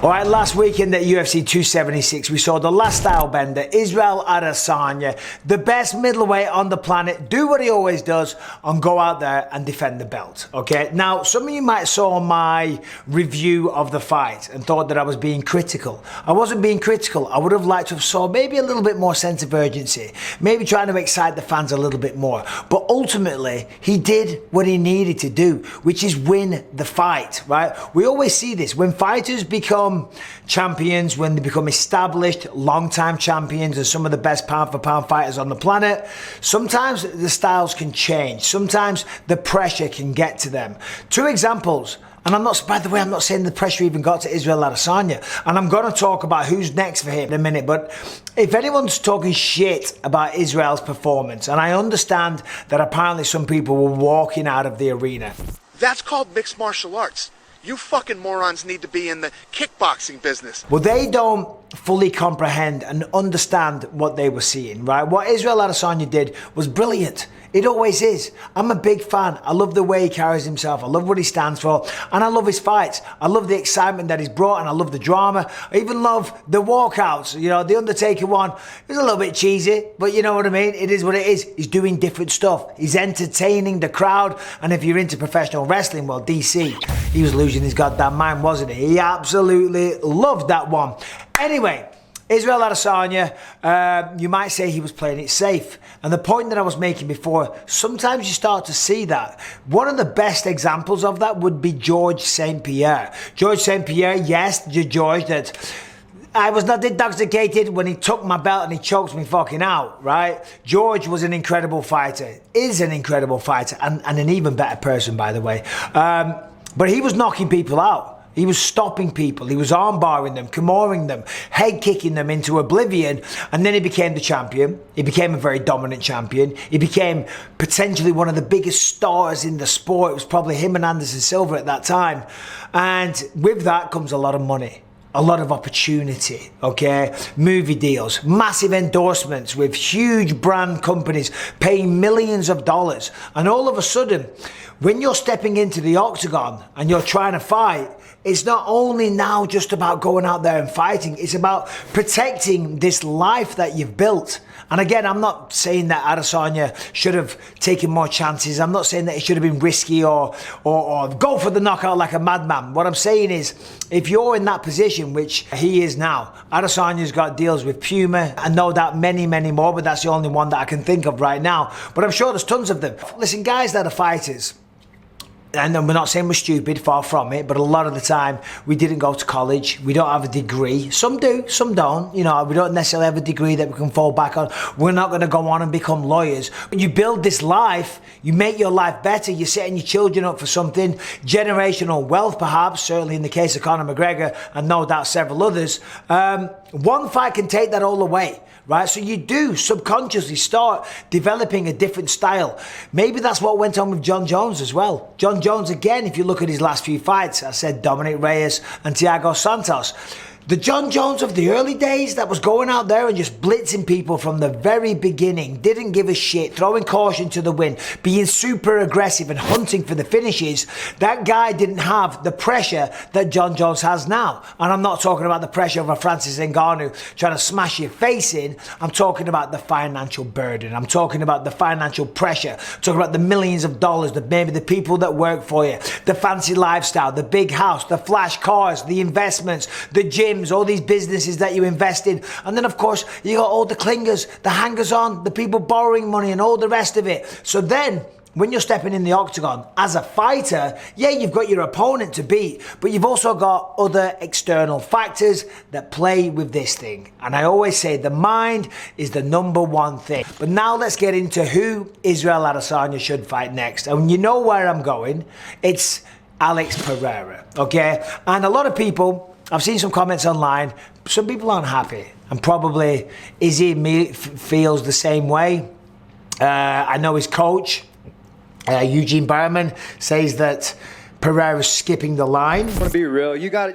All right, last weekend at UFC 276, we saw the last style bender, Israel Adesanya, the best middleweight on the planet, do what he always does and go out there and defend the belt, okay? Now, some of you might saw my review of the fight and thought that I was being critical. I wasn't being critical. I would have liked to have saw maybe a little bit more sense of urgency, maybe trying to excite the fans a little bit more. But ultimately, he did what he needed to do, which is win the fight, right? We always see this. When fighters become champions, when they become established, long-time champions and some of the best pound-for-pound fighters on the planet, sometimes the styles can change. Sometimes the pressure can get to them. Two examples. And I'm not, by the way, I'm not saying the pressure even got to Israel Adesanya. And I'm going to talk about who's next for him in a minute. But if anyone's talking shit about Israel's performance, and I understand that apparently some people were walking out of the arena. That's called mixed martial arts. You fucking morons need to be in the kickboxing business. Well, they don't fully comprehend and understand what they were seeing, right? What Israel Adesanya did was brilliant. It always is. I'm a big fan. I love the way he carries himself. I love what he stands for. And I love his fights. I love the excitement that he's brought and I love the drama. I even love the walkouts. You know, the Undertaker one is a little bit cheesy, but you know what I mean? It is what it is. He's doing different stuff. He's entertaining the crowd. And if you're into professional wrestling, well, DC, he was losing his goddamn mind, wasn't he? He absolutely loved that one. Anyway, Israel Adesanya, you might say he was playing it safe. And the point that I was making before, sometimes you start to see that. One of the best examples of that would be George St. Pierre. George St. Pierre, yes, the George that I was not intoxicated when he took my belt and he choked me fucking out, right? George was an incredible fighter, is an incredible fighter, and an even better person, by the way. But he was knocking people out. He was stopping people, he was armbarring them, Kimoring them, head kicking them into oblivion, and then he became the champion. He became a very dominant champion. He became potentially one of the biggest stars in the sport. It was probably him and Anderson Silva at that time. And with that comes a lot of money. A lot of opportunity, okay? Movie deals, massive endorsements with huge brand companies paying millions of dollars. And all of a sudden, when you're stepping into the octagon and you're trying to fight, it's not only now just about going out there and fighting, it's about protecting this life that you've built. And again, I'm not saying that Adesanya should have taken more chances. I'm not saying that it should have been risky or go for the knockout like a madman. What I'm saying is, if you're in that position, which he is now, Adesanya's got deals with Puma and no doubt many, many more, but that's the only one that I can think of right now. But I'm sure there's tons of them. Listen, guys that are fighters, and we're not saying we're stupid, far from it, but a lot of the time we didn't go to college, we don't have a degree. Some do, some don't. You know, we don't necessarily have a degree that we can fall back on. We're not going to go on and become lawyers. When you build this life, you make your life better, you're setting your children up for something, generational wealth perhaps, certainly in the case of Conor McGregor and no doubt several others. One fight can take that all away. Right, so you do subconsciously start developing a different style. Maybe that's what went on with John Jones as well. John Jones, again, if you look at his last few fights, I said Dominic Reyes and Thiago Santos. The John Jones of the early days that was going out there and just blitzing people from the very beginning, didn't give a shit, throwing caution to the wind, being super aggressive and hunting for the finishes, that guy didn't have the pressure that John Jones has now. And I'm not talking about the pressure of a Francis Ngannou trying to smash your face in. I'm talking about the financial burden. I'm talking about the financial pressure. I'm talking about the millions of dollars, maybe the people that work for you, the fancy lifestyle, the big house, the flash cars, the investments, the gym, all these businesses that you invest in. And then of course you got all the clingers, the hangers on, the people borrowing money and all the rest of it. So then when you're stepping in the octagon as a fighter, yeah, you've got your opponent to beat, but you've also got other external factors that play with this thing. And I always say the mind is the number one thing. But now let's get into who Israel Adesanya should fight next. And you know where I'm going. It's Alex Pereira, okay? And a lot of people, I've seen some comments online, some people aren't happy, and probably Izzy feels the same way. I know his coach, Eugene Berman, says that Pereira's skipping the line. I'm gonna be real, you got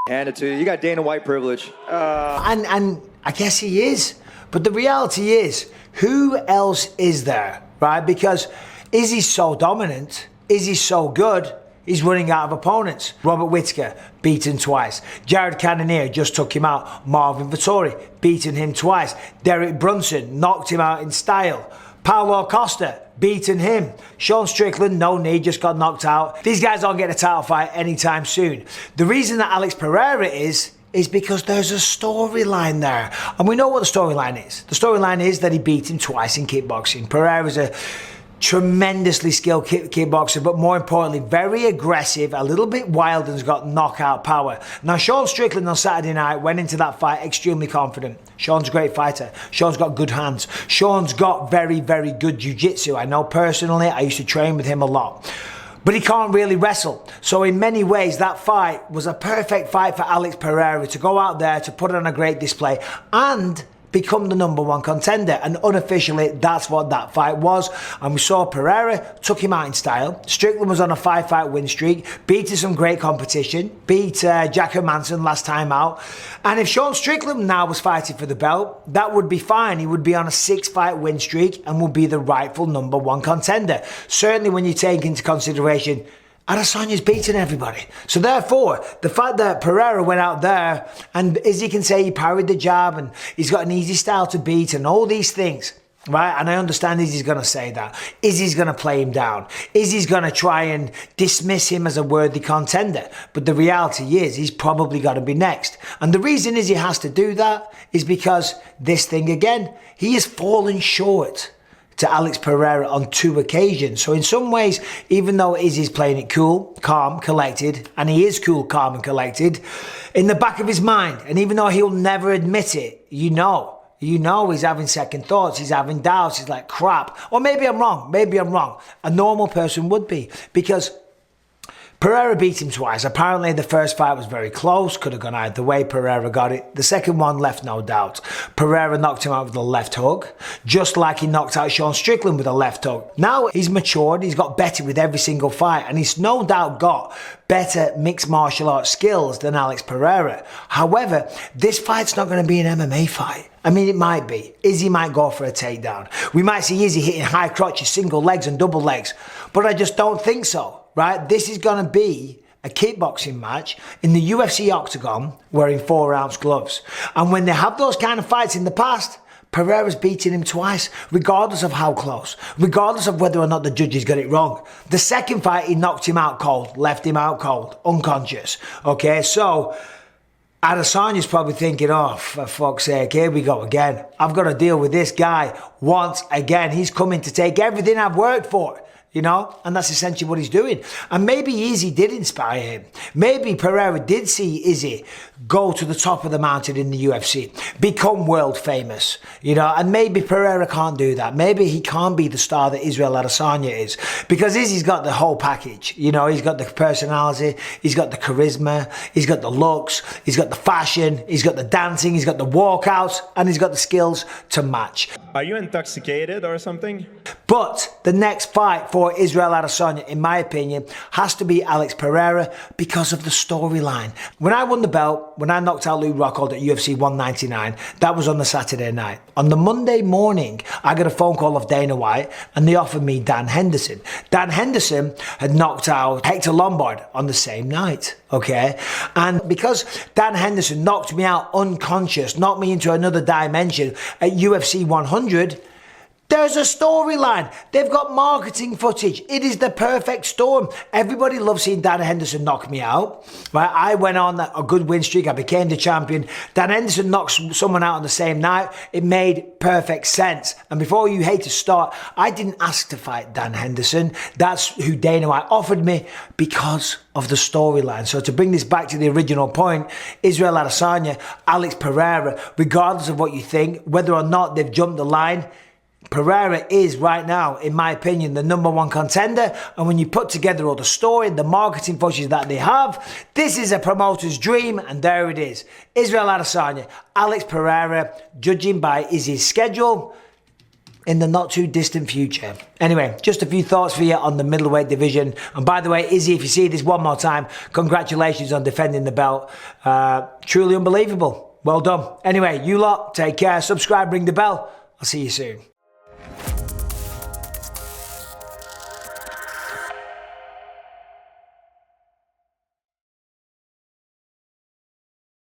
handed to you, you got Dana White privilege. And I guess he is, but the reality is, who else is there, right? Because Izzy's so dominant, Izzy's so good, he's running out of opponents. Robert Whittaker, beaten twice. Jared Cannonier just took him out. Marvin Vettori, beaten him twice. Derek Brunson knocked him out in style. Paulo Costa, beaten him. Sean Strickland, no need, just got knocked out. These guys aren't getting a title fight anytime soon. The reason that Alex Pereira is because there's a storyline there. And we know what the storyline is. The storyline is that he beat him twice in kickboxing. Pereira's a tremendously skilled kickboxer, but more importantly, very aggressive, a little bit wild, and has got knockout power. Now, Sean Strickland on Saturday night went into that fight extremely confident. Sean's a great fighter. Sean's got good hands. Sean's got very, very good jiu-jitsu. I know personally, I used to train with him a lot. But he can't really wrestle. So in many ways, that fight was a perfect fight for Alex Pereira to go out there, to put on a great display, and become the #1 contender. And unofficially, that's what that fight was. And we saw Pereira took him out in style. Strickland was on a 5-fight win streak, beat some great competition, beat Jack Hermanson last time out. And if Sean Strickland now was fighting for the belt, that would be fine. He would be on a 6-fight win streak and would be the rightful #1 contender. Certainly when you take into consideration Adesanya's beaten everybody. So therefore, the fact that Pereira went out there, and Izzy can say he parried the jab and he's got an easy style to beat and all these things, right? And I understand Izzy's going to say that. Izzy's going to play him down. Izzy's going to try and dismiss him as a worthy contender. But the reality is he's probably got to be next. And the reason Izzy has to do that is because this thing again, he has fallen short to Alex Pereira on 2 occasions. So in some ways, even though Izzy's playing it cool, calm, collected, and he is cool, calm and collected, in the back of his mind, and even though he'll never admit it, you know he's having second thoughts, he's having doubts, he's like, crap. Or maybe I'm wrong. A normal person would be, because Pereira beat him twice. Apparently the first fight was very close, could have gone either way. Pereira got it. The second one left no doubt. Pereira knocked him out with a left hook, just like he knocked out Sean Strickland with a left hook. Now he's matured, he's got better with every single fight, and he's no doubt got better mixed martial arts skills than Alex Pereira. However, this fight's not going to be an MMA fight. I mean, it might be. Izzy might go for a takedown. We might see Izzy hitting high crotches, single legs and double legs, but I just don't think so. Right, this is going to be a kickboxing match in the UFC Octagon wearing 4-ounce gloves. And when they have those kind of fights in the past, Pereira's beaten him twice, regardless of how close, regardless of whether or not the judges got it wrong. The second fight, he knocked him out cold, left him out cold, unconscious. Okay, so Adesanya's probably thinking, oh, for fuck's sake, here we go again. I've got to deal with this guy once again. He's coming to take everything I've worked for. You know, and that's essentially what he's doing. And maybe Izzy did inspire him. Maybe Pereira did see Izzy go to the top of the mountain in the UFC, become world famous, you know, and maybe Pereira can't do that. Maybe he can't be the star that Israel Adesanya is, because Izzy's got the whole package. You know, he's got the personality, he's got the charisma, he's got the looks, he's got the fashion, he's got the dancing, he's got the walkouts, and he's got the skills to match. Are you intoxicated or something? But the next fight for Israel Adesanya, in my opinion, has to be Alex Pereira because of the storyline. When I won the belt, when I knocked out Luke Rockhold at UFC 199, that was on the Saturday night. On the Monday morning, I got a phone call off Dana White and they offered me Dan Henderson. Dan Henderson had knocked out Hector Lombard on the same night, okay? And because Dan Henderson knocked me out unconscious, knocked me into another dimension at UFC 100, there's a storyline. They've got marketing footage. It is the perfect storm. Everybody loves seeing Dan Henderson knock me out. Right? I went on a good win streak. I became the champion. Dan Henderson knocks someone out on the same night. It made perfect sense. And before you hate to start, I didn't ask to fight Dan Henderson. That's who Dana White offered me because of the storyline. So to bring this back to the original point, Israel Adesanya, Alex Pereira, regardless of what you think, whether or not they've jumped the line, Pereira is right now, in my opinion, the #1 contender. And when you put together all the story, the marketing footage that they have, this is a promoter's dream. And there it is. Israel Adesanya, Alex Pereira, judging by Izzy's schedule in the not too distant future. Anyway, just a few thoughts for you on the middleweight division. And by the way, Izzy, if you see this one more time, congratulations on defending the belt. Truly unbelievable. Well done. Anyway, you lot, take care. Subscribe, ring the bell. I'll see you soon.